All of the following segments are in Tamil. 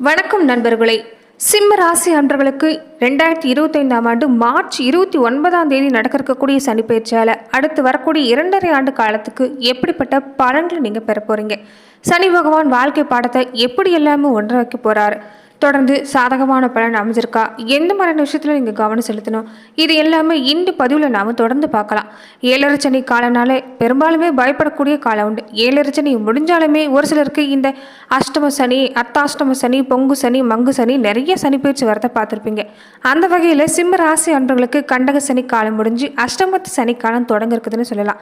வணக்கம் நண்பர்களே. சிம்ம ராசி அன்பர்களுக்கு 2025ஆம் ஆண்டு மார்ச் 29ஆம் தேதி நடக்க இருக்கக்கூடிய சனிப்பெயர்ச்சியால் அடுத்து வரக்கூடிய 2.5 ஆண்டு காலத்துக்கு எப்படிப்பட்ட பலன்களை நீங்கள் பெற போகிறீங்க? சனி பகவான் வாழ்க்கை பாடத்தை எப்படி எல்லாமே ஒன்று வைக்க போகிறாரு? தொடர்ந்து சாதகமான பலன் அமைஞ்சிருக்கா? எந்த மாதிரியான விஷயத்தில் நீங்கள் கவனம் செலுத்தணும்? இது எல்லாமே இந்த பதிவில் நாம் தொடர்ந்து பார்க்கலாம். 7.5 சனி காலனாலே பெரும்பாலுமே பயப்படக்கூடிய காலம் உண்டு. 7.5 சனி முடிஞ்சாலுமே ஒரு சிலருக்கு இந்த அஷ்டம சனி, அர்த்தாஷ்டம சனி, பொங்கு சனி, மங்கு சனி நிறைய சனி பயிற்சி வரதை பார்த்துருப்பீங்க. அந்த வகையில் சிம்ம ராசி அன்பர்களுக்கு கண்டக சனி காலம் முடிஞ்சு அஷ்டமத்து சனி காலம் தொடங்க இருக்குதுன்னு சொல்லலாம்.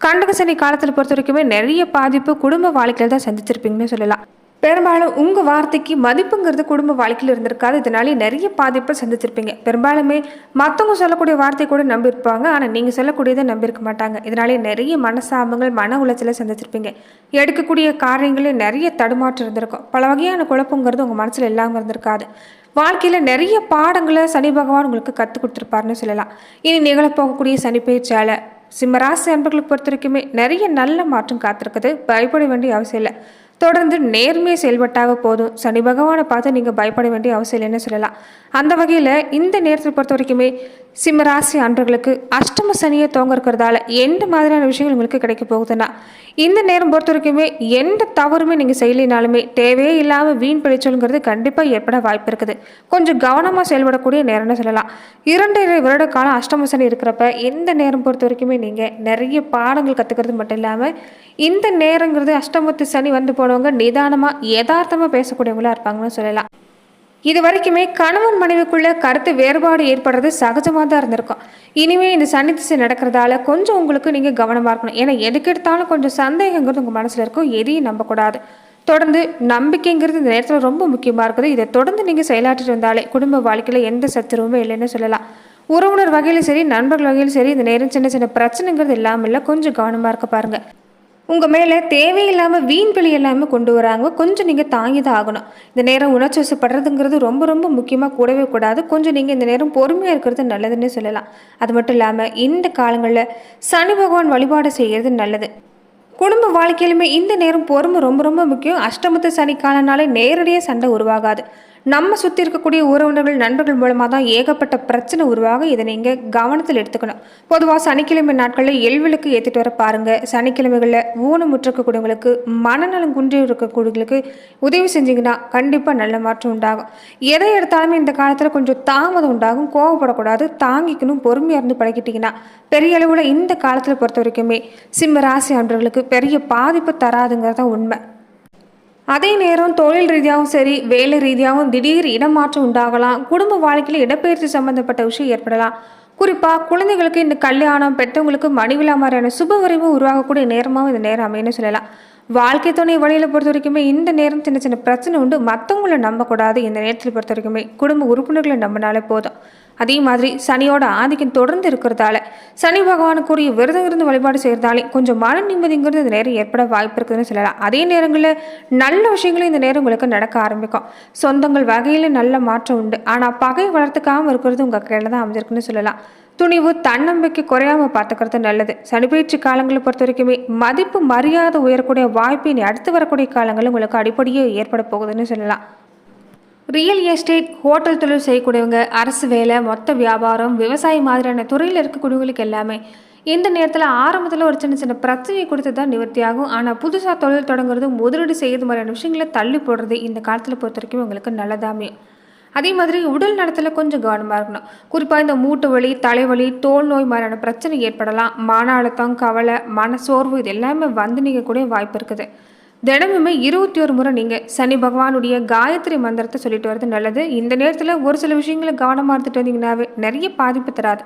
கண்டக சனி காலத்தில் பொறுத்த வரைக்குமே நிறைய பாதிப்பு குடும்ப வாழ்க்கையில் தான் சந்திச்சிருப்பீங்கன்னு சொல்லலாம். பெரும்பாலும் உங்கள் வார்த்தைக்கு மதிப்புங்கிறது குடும்ப வாழ்க்கையில் இருந்திருக்காது. இதனாலே நிறைய பாதிப்பை சந்திச்சிருப்பீங்க. பெரும்பாலுமே மற்றவங்க சொல்லக்கூடிய வார்த்தை கூட நம்பியிருப்பாங்க, ஆனால் நீங்கள் சொல்லக்கூடியதை நம்பியிருக்க மாட்டாங்க. இதனாலே நிறைய மனசாபங்கள், மன உளைச்சலை சந்திச்சிருப்பீங்க. எடுக்கக்கூடிய காரியங்களில் நிறைய தடுமாற்றம் இருந்திருக்கும். பல வகையான குழப்பங்கிறது உங்கள் மனசில் இல்லாமல் இருந்திருக்காது. வாழ்க்கையில் நிறைய பாடங்களை சனி பகவான் உங்களுக்கு கற்றுக் கொடுத்துருப்பாருன்னு சொல்லலாம். இனி நிகழப்போகக்கூடிய சனி பயிற்சியால் சிம்மராசி அன்பர்களுக்கு பொறுத்த வரைக்குமே நிறைய நல்ல மாற்றம் காத்திருக்குது. பயப்பட வேண்டிய அவசியம் இல்லை. தொடர்ந்து நேர்மையை செயல்பட்டாக போதும். சனி பகவானை பார்த்து நீங்கள் பயப்பட வேண்டிய அவசியம் இல்லைன்னு சொல்லலாம். அந்த வகையில் இந்த நேரத்தை பொறுத்த வரைக்குமே சிம்மராசி அன்பர்களுக்கு அஷ்டம சனியை தோங்க இருக்கிறதால எந்த மாதிரியான விஷயங்கள் உங்களுக்கு கிடைக்க போகுதுன்னா, இந்த நேரம் பொறுத்த வரைக்குமே எந்த தவறுமே நீங்கள் செய்யலினாலுமே தேவையே இல்லாமல் வீண் பிழைச்சல்ங்கிறது கண்டிப்பாக ஏற்பட வாய்ப்பு இருக்குது. கொஞ்சம் கவனமாக செயல்படக்கூடிய நேரம்னு சொல்லலாம். 2.5 வருட காலம் அஷ்டம சனி இருக்கிறப்ப இந்த நேரம் பொறுத்த வரைக்குமே நீங்கள் நிறைய பாடங்கள் கற்றுக்கிறது மட்டும் இல்லாமல் இந்த நேரங்கிறது அஷ்டமத்து சனி வந்து போனவங்க நிதானமாக யதார்த்தமாக பேசக்கூடியவங்களா இருப்பாங்கன்னு சொல்லலாம். இது வரைக்குமே கணவன் மனைவிக்குள்ள கருத்து வேறுபாடு ஏற்படுறது சகஜமாக தான் இருந்திருக்கும். இனிமேல் இந்த சனி திசை நடக்கிறதால கொஞ்சம் உங்களுக்கு நீங்கள் கவனமாக இருக்கணும். ஏன்னா எதுக்கு எடுத்தாலும் கொஞ்சம் சந்தேகங்கிறது உங்கள் மனசில் இருக்கும். எதையும் நம்பக்கூடாது. தொடர்ந்து நம்பிக்கைங்கிறது இந்த நேரத்தில் ரொம்ப முக்கியமாக இருக்குது. இதை தொடர்ந்து நீங்கள் செயலாற்றிட்டு வந்தாலே குடும்ப வாழ்க்கையில் எந்த சத்துருவுமே இல்லைன்னு சொல்லலாம். உறவினர் வகையிலும் சரி, நண்பர்கள் வகையிலும் சரி, இந்த நேரம் சின்ன சின்ன பிரச்சனைங்கிறது இல்லாமல் இல்லை. கொஞ்சம் கவனமாக இருக்க பாருங்கள். உங்கள் மேலே தேவையில்லாமல் வீண் பிழை எல்லாமல் கொண்டு வராங்க. கொஞ்சம் நீங்கள் தாங்கி தான் ஆகணும். இந்த நேரம் உணர்ச்சி வசப்படுறதுங்கிறது ரொம்ப ரொம்ப முக்கியமாக கூடவே கூடாது. கொஞ்சம் நீங்கள் இந்த நேரம் பொறுமையாக இருக்கிறது நல்லதுன்னு சொல்லலாம். அது மட்டும் இல்லாமல் இந்த காலங்களில் சனி பகவான் வழிபாடு செய்கிறது நல்லது. குடும்ப வாழ்க்கையிலுமே இந்த நேரம் பொறுமை ரொம்ப ரொம்ப முக்கியம். அஷ்டமத்து சனி காலனாலே நேரடியாக சண்டை உருவாகாது. நம்ம சுற்றி இருக்கக்கூடிய உறவினர்கள், நண்பர்கள் மூலமாக தான் ஏகப்பட்ட பிரச்சனை உருவாக. இதை நீங்கள் கவனத்தில் எடுத்துக்கணும். பொதுவாக சனிக்கிழமை நாட்களில் எல்விளக்கு ஏற்றிட்டு வர பாருங்கள். சனிக்கிழமைகளில் ஊனமுற்றிருக்கக்கூடியவங்களுக்கு, மனநலம் குன்றி இருக்கக்கூடியவங்களுக்கு உதவி செஞ்சிங்கன்னா கண்டிப்பாக நல்ல மாற்றம் உண்டாகும். எதை எடுத்தாலுமே இந்த காலத்தில் கொஞ்சம் தாமதம் உண்டாகும். கோவப்படக்கூடாது, தாங்கிக்கணும். பொறுமையாக இருந்து பழகிட்டிங்கன்னா பெரிய அளவில் இந்த காலத்தில் பொறுத்த வரைக்குமே சிம்ம ராசி அன்பர்களுக்கு பெரிய பாதிப்பு தராதுங்கிறத உண்மை. அதே நேரம் தொழில் ரீதியாகவும் சரி, வேலை ரீதியாகவும் திடீர் இடமாற்றம் உண்டாகலாம். குடும்ப வாழ்க்கையில் இடப்பெயர்ச்சி சம்பந்தப்பட்ட விஷயம் ஏற்படலாம். குறிப்பாக குழந்தைகளுக்கு இந்த கல்யாணம், பெற்றவங்களுக்கு மணிவிழா மாதிரியான சுப விரைவு உருவாகக்கூடிய நேரமாகவும் இந்த நேரம் அமையன்னு சொல்லலாம். வாழ்க்கை துணை வழியில் பொறுத்த வரைக்குமே இந்த நேரம் சின்ன சின்ன பிரச்சனை உண்டு. மற்றவங்கள நம்பக்கூடாது. இந்த நேரத்தில் பொறுத்த வரைக்குமே குடும்ப உறுப்பினர்களை நம்பினாலே போதும். அதே மாதிரி சனியோட ஆதிக்கம் தொடர்ந்து இருக்கிறதால சனி பகவானுக்குரிய விரதம் இருந்து வழிபாடு செய்கிறதாலே கொஞ்சம் மன நிம்மதிங்கிறது இந்த நேரம் ஏற்பட வாய்ப்பு இருக்குதுன்னு சொல்லலாம். அதே நேரங்களில் நல்ல விஷயங்களும் இந்த நேரம் உங்களுக்கு நடக்க ஆரம்பிக்கும். சொந்தங்கள் வகையில் நல்ல மாற்றம் உண்டு. ஆனால் பகை வளர்த்துக்காமல் இருக்கிறது உங்கள் கையில் தான் அமைஞ்சிருக்குன்னு சொல்லலாம். துணிவு, தன்னம்பிக்கை குறையாமல் பார்த்துக்கிறது நல்லது. சனிப்பெயர்ச்சி காலங்களை பொறுத்த வரைக்குமே மதிப்பு, மரியாதை உயரக்கூடிய வாய்ப்பு இனி அடுத்து வரக்கூடிய காலங்களில் உங்களுக்கு அடிப்படையே ஏற்பட போகுதுன்னு சொல்லலாம். ரியல் எஸ்டேட், ஹோட்டல் தொழில் செய்யக்கூடியவங்க, அரசு வேலை, மொத்த வியாபாரம், விவசாயம் மாதிரியான துறையில் இருக்கக்கூடியவங்களுக்கு எல்லாமே இந்த நேரத்தில் ஆரம்பத்தில் ஒரு சின்ன சின்ன பிரச்சனையை கொடுத்து தான் நிவர்த்தி ஆகும். ஆனால் புதுசாக தொழில் தொடங்குறது, முதலீடு செய்யறது மாதிரியான விஷயங்களை தள்ளி போடுறது இந்த காலத்தில் பொறுத்த வரைக்கும் உங்களுக்கு நல்லதாமே. அதே மாதிரி உடல் நலத்தில் கொஞ்சம் கவனமாக இருக்கணும். குறிப்பாக இந்த மூட்டு வலி, தலைவலி, தோல் நோய் மாதிரியான பிரச்சனை ஏற்படலாம். மன அழுத்தம், கவலை, மனசோர்வு இது எல்லாமே வந்து நீங்கக்கூடிய வாய்ப்பு இருக்குது. தினமுமே 21 முறை நீங்கள் சனி பகவானுடைய காயத்ரி மந்திரத்தை சொல்லிட்டு வர்றது நல்லது. இந்த நேரத்தில் ஒரு சில விஷயங்களை கவனமாக இருந்துட்டு வந்தீங்கன்னாவே நிறைய பாதிப்பு தராது.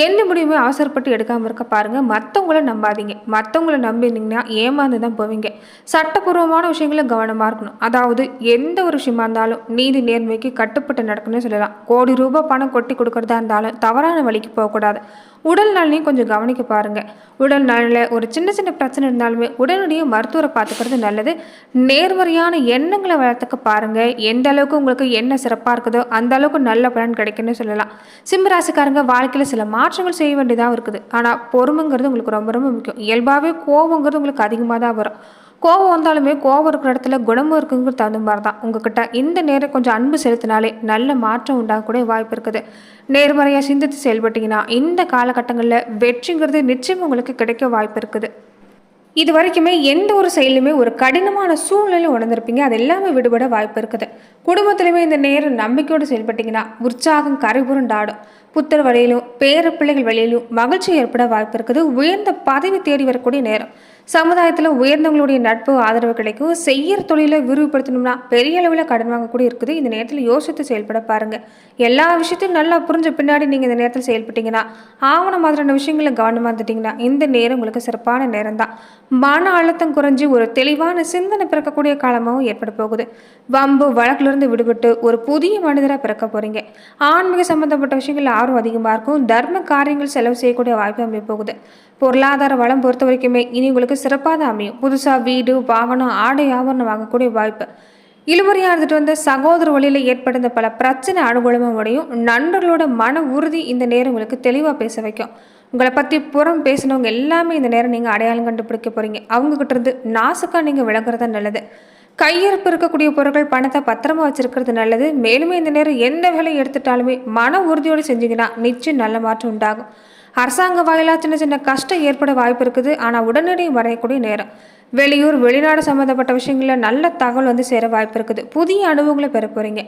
எந்த முடிவுமே அவசரப்பட்டு எடுக்காமல் இருக்க பாருங்கள். மற்றவங்கள நம்பாதீங்க. மற்றவங்கள நம்பினீங்கன்னா ஏமாந்து தான் போவீங்க. சட்டப்பூர்வமான விஷயங்கள கவனமாக இருக்கணும். அதாவது எந்த ஒரு விஷயமா இருந்தாலும் நீதி நேர்மைக்கு கட்டுப்பட்டு நடக்கணும்னு சொல்லலாம். கோடி ரூபாய் பணம் கொட்டி கொடுக்கறதா இருந்தாலும் தவறான வழிக்கு போகக்கூடாது. உடல் நலனையும் கொஞ்சம் கவனிக்க பாருங்கள். உடல் நலனில் ஒரு சின்ன சின்ன பிரச்சனை இருந்தாலுமே உடனடியாக மருத்துவரை பார்த்துக்கிறது நல்லது. நேர்மறையான எண்ணங்களை வளர்த்துக்க பாருங்கள். எந்த அளவுக்கு உங்களுக்கு எண்ணெய் சிறப்பாக இருக்குதோ அந்த அளவுக்கு நல்ல பலன் கிடைக்குன்னு சொல்லலாம். சிம்மராசிக்காரங்க வாழ்க்கையில் சில மாற்றங்கள் செய்ய வேண்டியதாக இருக்குது. ஆனால் பொறுமைங்கிறது உங்களுக்கு ரொம்ப ரொம்ப முக்கியம். இயல்பாகவே கோபங்கிறது உங்களுக்கு அதிகமாக தான் வரும். கோபம் வந்தாலுமே கோபம் இருக்கிற இடத்துல குணமும் இருக்குங்கிறது தகுந்த மாதிரி தான். உங்ககிட்ட இந்த நேரம் கொஞ்சம் அன்பு செலுத்தினாலே நல்ல மாற்றம் உண்டாகக்கூடிய வாய்ப்பு இருக்குது. நேர்மறையாக சிந்தித்து செயல்பட்டீங்கன்னா இந்த காலகட்டங்களில் வெற்றிங்கிறது நிச்சயம் உங்களுக்கு கிடைக்க வாய்ப்பு இருக்குது. இது வரைக்குமே எந்த ஒரு செயலுமே ஒரு கடினமான சூழ்நிலை உணர்ந்திருப்பீங்க. அது எல்லாமே விடுபட வாய்ப்பு இருக்குது. குடும்பத்திலுமே இந்த நேரம் நம்பிக்கையோடு செயல்பட்டீங்கன்னா உற்சாகம் கரைபுரண்டாடும். புத்தர் வழியிலும் பேர பிள்ளைகள் வழியிலும் மகிழ்ச்சி ஏற்பட வாய்ப்பு இருக்குது. உயர்ந்த பதவி தேடி வரக்கூடிய நேரம். சமுதாயத்தில் உயர்ந்தவங்களுடைய நட்பு ஆதரவு கிடைக்கும். செய்யற தொழிலை விரிவுபடுத்தணும்னா பெரிய அளவில் கடன் வாங்கக்கூடிய இருக்குது. இந்த நேரத்தில் யோசித்து செயல்பட பாருங்க. எல்லா விஷயத்தையும் நல்லா புரிஞ்ச பின்னாடி நீங்கள் இந்த நேரத்தில் செயல்பட்டீங்கன்னா ஆவண மாதிரியான விஷயங்களை கவனமாக இருந்துட்டீங்கன்னா இந்த நேரம் உங்களுக்கு சிறப்பான நேரம் தான். மன அழுத்தம் குறைஞ்சி ஒரு தெளிவான சிந்தனை பிறக்கக்கூடிய காலமாகவும் ஏற்பட போகுது. வம்பு வழக்கிலிருந்து விடுபட்டு ஒரு புதிய மனிதராக பிறக்க போறீங்க. ஆன்மீக சம்பந்தப்பட்ட விஷயங்கள் ஆர்வம் அதிகமாக இருக்கும். தர்ம காரியங்கள் செலவு செய்யக்கூடிய வாய்ப்பு அமைய போகுது. பொருளாதார வளம் பொறுத்த வரைக்குமே இனி உங்களுக்கு சிறப்பாக தான் அமையும். புதுசாக வீடு வாகனம் ஆடை ஆபரணம் வாங்கக்கூடிய வாய்ப்பு. இழுபறியாக இருந்துட்டு வந்த சகோதர வழியில் ஏற்படுத்த பல பிரச்சனை அனுகூலமாக முடியும். நண்பர்களோட மன உறுதி இந்த நேரம் உங்களுக்கு தெளிவாக பேச வைக்கும். உங்களை பற்றி புறம் பேசினவங்க எல்லாமே இந்த நேரம் நீங்கள் அடையாளம் கண்டுபிடிக்க போகிறீங்க. அவங்ககிட்ட இருந்து நாசுக்காக நீங்கள் விளங்குறது நல்லது. கையிருப்பு இருக்கக்கூடிய பொருட்கள் பணத்தை பத்திரமா வச்சிருக்கிறது நல்லது. மேலுமே இந்த நேரம் எந்த வேலை எடுத்துட்டாலுமே மன உறுதியோடு செஞ்சீங்கன்னா நிச்சயம் நல்ல மாற்றம் உண்டாகும். அரசாங்க வாயிலாக சின்ன சின்ன கஷ்டம் ஏற்பட வாய்ப்பு இருக்குது. ஆனால் உடனடியாக வரையக்கூடிய நேரம். வெளியூர் வெளிநாடு சம்மந்தப்பட்ட விஷயங்களில் நல்ல தகவல் வந்து சேர வாய்ப்பு இருக்குது. புதிய அனுபவங்களை பெற போகிறீங்க.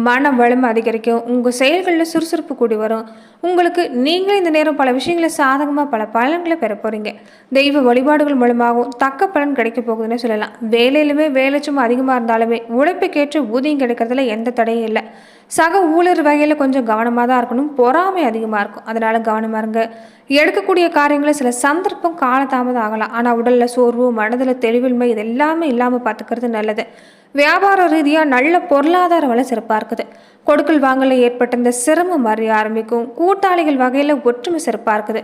மன வலிமை அதிகரிக்கும். உங்கள் செயல்களில் சுறுசுறுப்பு கூடி வரும். உங்களுக்கு நீங்களே இந்த நேரம் பல விஷயங்களை சாதகமாக பல பலன்களை பெற போகிறீங்க. தெய்வ வழிபாடுகள் மூலமாகவும் தக்க பலன் கிடைக்க போகுதுன்னு சொல்லலாம். வேலையிலுமே வேலை சும்மா அதிகமாக இருந்தாலுமே உழைப்புக்கேற்ற ஊதியம் கிடைக்கிறதுல எந்த தடையும் இல்லை. சக ஊழியர் வகையில் கொஞ்சம் கவனமாக தான் இருக்கணும். பொறாமை அதிகமாக இருக்கும். அதனால் கவனமாக இருங்க. எடுக்கக்கூடிய காரியங்களை சில சந்தர்ப்பம் காலதாமதம் ஆகலாம். ஆனால் உடலில் சோர்வு மனதில் தெளிவின்மை இது எல்லாமே இல்லாமல் பார்த்துக்கிறது நல்லது. வியாபார ரீதியாக நல்ல பொருளாதார வளை சிறப்பாக இருக்குது. கொடுக்கல் வாங்கல ஏற்பட்ட இந்த சிரமம் அறிய ஆரம்பிக்கும். கூட்டாளிகள் வகையில் ஒற்றுமை சிறப்பாக இருக்குது.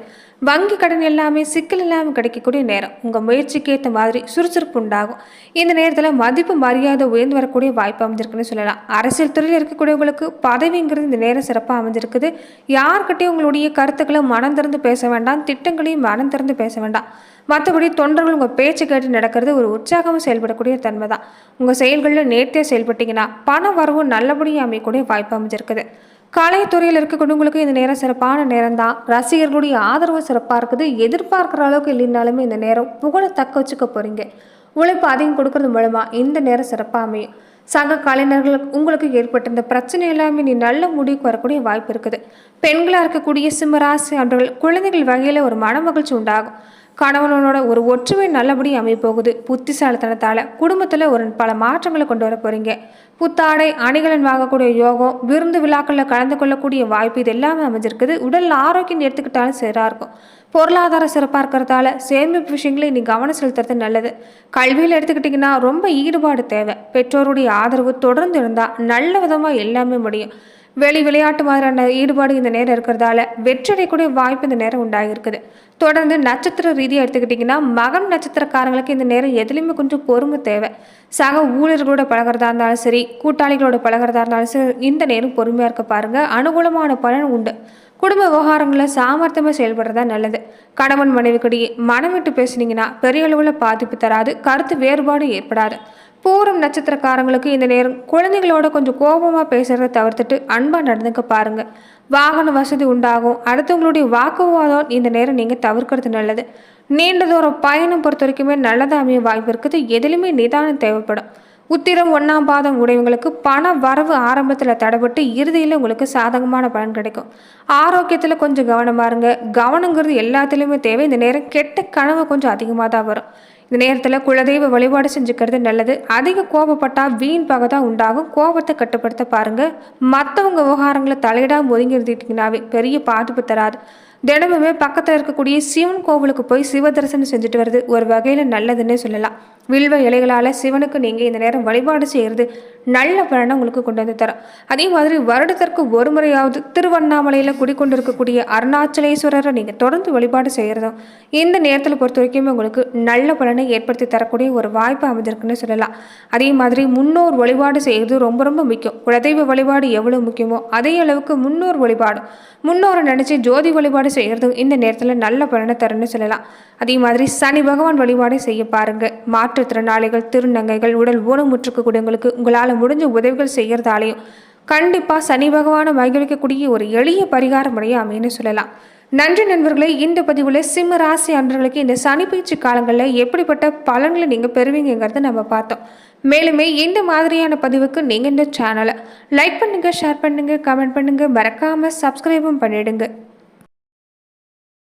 வங்கி கடன் எல்லாமே சிக்கல் இல்லாமல் கிடைக்கக்கூடிய நேரம். உங்கள் முயற்சிக்கு ஏற்ற மாதிரி சுறுசுறுப்பு உண்டாகும். இந்த நேரத்தில் மதிப்பு மரியாதை உயர்ந்து வரக்கூடிய வாய்ப்பு அமைஞ்சிருக்குன்னு சொல்லலாம். அரசியல் துறையில் இருக்கக்கூடியவங்களுக்கு பதவிங்கிறது இந்த நேரம் சிறப்பாக அமைஞ்சிருக்குது. யார்கிட்டையும் உங்களுடைய கருத்துக்களை மனம் திறந்து பேச வேண்டாம். திட்டங்களையும் மனம் திறந்து பேச வேண்டாம். மற்றபடி தொண்டர்கள் உங்கள் பேச்சு கேட்டு நடக்கிறது ஒரு உற்சாகமாக செயல்படக்கூடிய தன்மை தான். உங்கள் செயல்களில் நேர்த்தியாக செயல்பட்டீங்கன்னா பண வரவு நல்லபடியாக அமையக்கூடிய வாய்ப்பு அமைஞ்சிருக்குது. கலைத்துறையில் இருக்கக்கூடியவங்களுக்கு இந்த நேரம் சிறப்பான நேரம் தான். ரசிகர்களுடைய ஆதரவு சிறப்பாக இருக்குது. எதிர்பார்க்குற அளவுக்கு இல்லைனாலுமே இந்த நேரம் புகழை தக்க வச்சுக்க போகிறீங்க. உழைப்பு அதிகம் கொடுக்கறது மூலமாக இந்த நேரம் சிறப்பாக அமையும். சக கலைஞர்கள் உங்களுக்கு ஏற்பட்டிருந்த பிரச்சனை எல்லாமே நீ நல்ல முடிவுக்கு வரக்கூடிய வாய்ப்பு இருக்குது. பெண்களாக இருக்கக்கூடிய சிம்மராசி அன்றர்கள் குழந்தைகள் வகையில் ஒரு மன மகிழ்ச்சி உண்டாகும். கணவனோட ஒரு ஒற்றுமை நல்லபடி அமைப்போகுது. புத்திசாலித்தனத்தால் குடும்பத்தில் ஒரு பல மாற்றங்களை கொண்டு வர போகிறீங்க. புத்தாடை அணிகலன் வாங்கக்கூடிய யோகம், விருந்து விழாக்களில் கலந்து கொள்ளக்கூடிய வாய்ப்பு இது எல்லாமே அமைஞ்சிருக்குது. உடல் ஆரோக்கியம் எடுத்துக்கிட்டாலும் சரியாக இருக்கும். பொருளாதார சிறப்பாக இருக்கிறதால சேமிப்பு விஷயங்களை நீ கவனம் செலுத்துறது நல்லது. கல்வியில் எடுத்துக்கிட்டிங்கன்னா ரொம்ப ஈடுபாடு தேவை. பெற்றோருடைய ஆதரவு தொடர்ந்து இருந்தால் நல்ல விதமாக எல்லாமே முடியும். விளையாட்டு மாதிரியான ஈடுபாடு இந்த நேரம் இருக்கிறதால வெற்றியடையக்கூடிய வாய்ப்பு இந்த நேரம் உண்டாகிருக்குது. தொடர்ந்து நட்சத்திர ரீதியாக எடுத்துக்கிட்டிங்கன்னா மகன் நட்சத்திரக்காரங்களுக்கு இந்த நேரம் எதுலேயுமே கொஞ்சம் பொறுமை தேவை. சக ஊழியர்களோட பழகிறதா இருந்தாலும் சரி, கூட்டாளிகளோட பழகிறதா இருந்தாலும் சரி, இந்த நேரம் பொறுமையாக இருக்க பாருங்கள். அனுகூலமான பலன் உண்டு. குடும்ப விவகாரங்களில் சாமர்த்தியமாக செயல்படுறதா நல்லது. கணவன் மனைவிக்கிடையே மனம் விட்டு பேசுனீங்கன்னா பெரிய அளவில் பாதிப்பு தராது. கருத்து வேறுபாடு ஏற்படாது. பூரம் நட்சத்திரக்காரங்களுக்கு இந்த நேரம் குழந்தைகளோட கொஞ்சம் கோபமாக பேசுகிறத தவிர்த்துட்டு அன்பாக நடந்துக்க பாருங்கள். வாகன வசதி உண்டாகும். அடுத்தவங்களுடைய வாக்குவாதம் இந்த நேரம் நீங்கள் தவிர்க்கிறது நல்லது. நீண்ட தூரம் பயணம் பொறுத்த வரைக்குமே நல்லதாக அமைய வாய்ப்பு இருக்குது. எதிலுமே நிதானம் தேவைப்படும். உத்திரம் 1ஆம் பாதம் உடையவங்களுக்கு பண வரவு ஆரம்பத்தில் தடைபட்டு இறுதியில் உங்களுக்கு சாதகமான பலன் கிடைக்கும். ஆரோக்கியத்தில் கொஞ்சம் கவனமாக இருங்க. கவனங்கிறது எல்லாத்துலேயுமே தேவை. இந்த நேரம் கெட்ட கனவு கொஞ்சம் அதிகமாக தான் வரும். இந்த நேரத்தில் குலதெய்வ வழிபாடு செஞ்சுக்கிறது நல்லது. அதிக கோபப்பட்டால் வீண் பகை தான் உண்டாகும். கோபத்தை கட்டுப்படுத்த பாருங்கள். மற்றவங்க விவகாரங்களை தலையிடாமல் ஒதுங்கி இருந்துட்டிங்கனாவே பெரிய பாதிப்பு தராது. தினமுமே பக்கத்தில் இருக்கக்கூடிய சிவன் கோவிலுக்கு போய் சிவ தரிசனம் செஞ்சுட்டு வருது ஒரு வகையில் நல்லதுன்னே சொல்லலாம். வில்வ இலைகளால் சிவனுக்கு நீங்கள் இந்த நேரம் வழிபாடு செய்கிறது நல்ல பலனை உங்களுக்கு கொண்டு வந்து தரும். அதே மாதிரி வருடத்திற்கு ஒரு முறையாவது திருவண்ணாமலையில் குடிக்கொண்டிருக்கக்கூடிய அருணாச்சலேஸ்வரரை நீங்கள் தொடர்ந்து வழிபாடு செய்கிறதும் இந்த நேரத்தில் பொறுத்த வரைக்குமே உங்களுக்கு நல்ல பலனை ஏற்படுத்தி தரக்கூடிய ஒரு வாய்ப்பு அமைஞ்சிருக்குன்னு சொல்லலாம். அதே மாதிரி முன்னோர் வழிபாடு செய்கிறது ரொம்ப ரொம்ப முக்கியம். குலதெய்வ வழிபாடு எவ்வளோ முக்கியமோ அதே அளவுக்கு முன்னோர் வழிபாடு, முன்னோரை நினச்சி ஜோதி வழிபாடு செய்கிறது இந்த நேரத்தில் நல்ல பலனை தரும்னு சொல்லலாம். அதே மாதிரி சனி பகவான் வழிபாடு செய்ய பாருங்க. மாற்றுத்திறனாளிகள், திருநங்கைகள், உடல் ஊனமுற்றக்கூடியவங்களுக்கு உங்களால் முடிஞ்ச உதவிகள் செய்கிறதாலையும் கண்டிப்பாக சனி பகவானை மகிழ்விக்கக்கூடிய ஒரு எளிய பரிகார முறையை அமைன்னு சொல்லலாம். நன்றி நண்பர்களே. இந்த பதிவில் சிம்ம ராசி அன்பர்களுக்கு இந்த சனி பயிற்சி காலங்களில் எப்படிப்பட்ட பலன்களை நீங்கள் பெறுவீங்கிறத நம்ம பார்த்தோம். மேலுமே இந்த மாதிரியான பதிவுக்கு நீங்கள் இந்த சேனலை லைக் பண்ணுங்கள், ஷேர் பண்ணுங்கள், கமெண்ட் பண்ணுங்கள், மறக்காமல் சப்ஸ்கிரைபும் பண்ணிவிடுங்க.